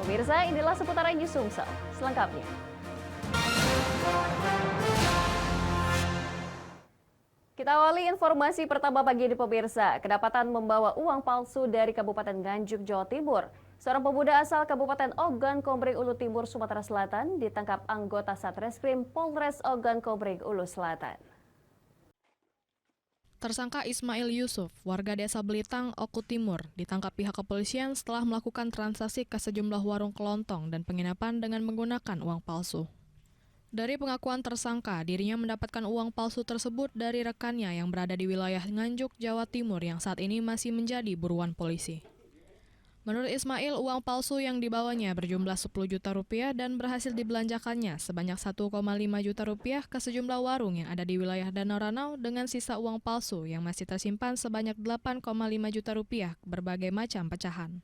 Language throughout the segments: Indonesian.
Pemirsa, inilah seputaran News Sumsel. Selengkapnya. Kita awali informasi pertama pagi ini pemirsa. Kedapatan membawa uang palsu dari Kabupaten Nganjuk, Jawa Timur. Seorang pemuda asal Kabupaten Ogan Komering Ulu Timur, Sumatera Selatan ditangkap anggota Satreskrim Polres Ogan Komering Ulu Selatan. Tersangka Ismail Yusuf, warga desa Belitang, Oku Timur, ditangkap pihak kepolisian setelah melakukan transaksi ke sejumlah warung kelontong dan penginapan dengan menggunakan uang palsu. Dari pengakuan tersangka, dirinya mendapatkan uang palsu tersebut dari rekannya yang berada di wilayah Nganjuk, Jawa Timur yang saat ini masih menjadi buruan polisi. Menurut Ismail, uang palsu yang dibawanya berjumlah 10 juta rupiah dan berhasil dibelanjakannya sebanyak 1,5 juta rupiah ke sejumlah warung yang ada di wilayah Danau Ranau dengan sisa uang palsu yang masih tersimpan sebanyak 8,5 juta rupiah berbagai macam pecahan.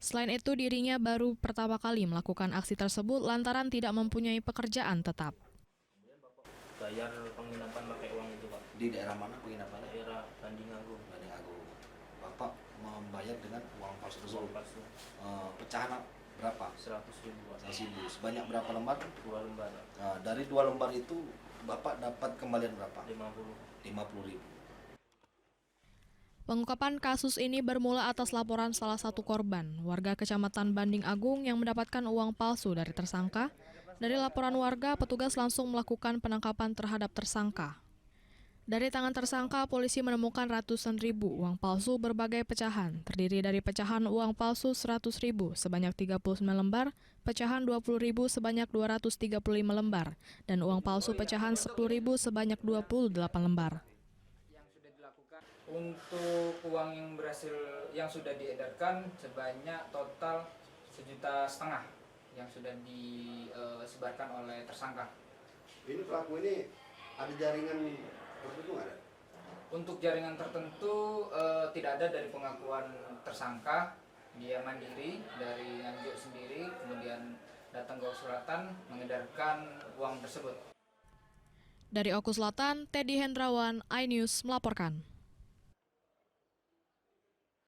Selain itu, dirinya baru pertama kali melakukan aksi tersebut lantaran tidak mempunyai pekerjaan tetap. Bayar penginapan pakai uang itu, Pak. Di daerah mana penginapan? Daerah Banding Agung. Banding Agung. Bapak membayar dengan uang palsu tersebut. Uang palsu. Pecahan berapa? 100.000, Pak. 100.000. Sebanyak berapa lembar? 2 lembar. Dari 2 lembar itu Bapak dapat kembalian berapa? 50. 50.000. Pengungkapan kasus ini bermula atas laporan salah satu korban, warga Kecamatan Banding Agung yang mendapatkan uang palsu dari tersangka. Dari laporan warga, petugas langsung melakukan penangkapan terhadap tersangka. Dari tangan tersangka, polisi menemukan ratusan ribu uang palsu berbagai pecahan, terdiri dari pecahan uang palsu 100.000 sebanyak 39 lembar, pecahan 20.000 sebanyak 235 lembar, dan uang palsu pecahan 10.000 sebanyak 28 lembar. Untuk uang yang sudah diedarkan sebanyak total 1,5 juta yang sudah disebarkan oleh tersangka. Ini pelaku ini ada jaringan tertentu nggak ada? Untuk jaringan tertentu tidak ada dari pengakuan tersangka. Dia mandiri dari Nganjuk sendiri, kemudian datang ke Oku Selatan mengedarkan uang tersebut. Dari Oku Selatan, Teddy Hendrawan, iNews melaporkan.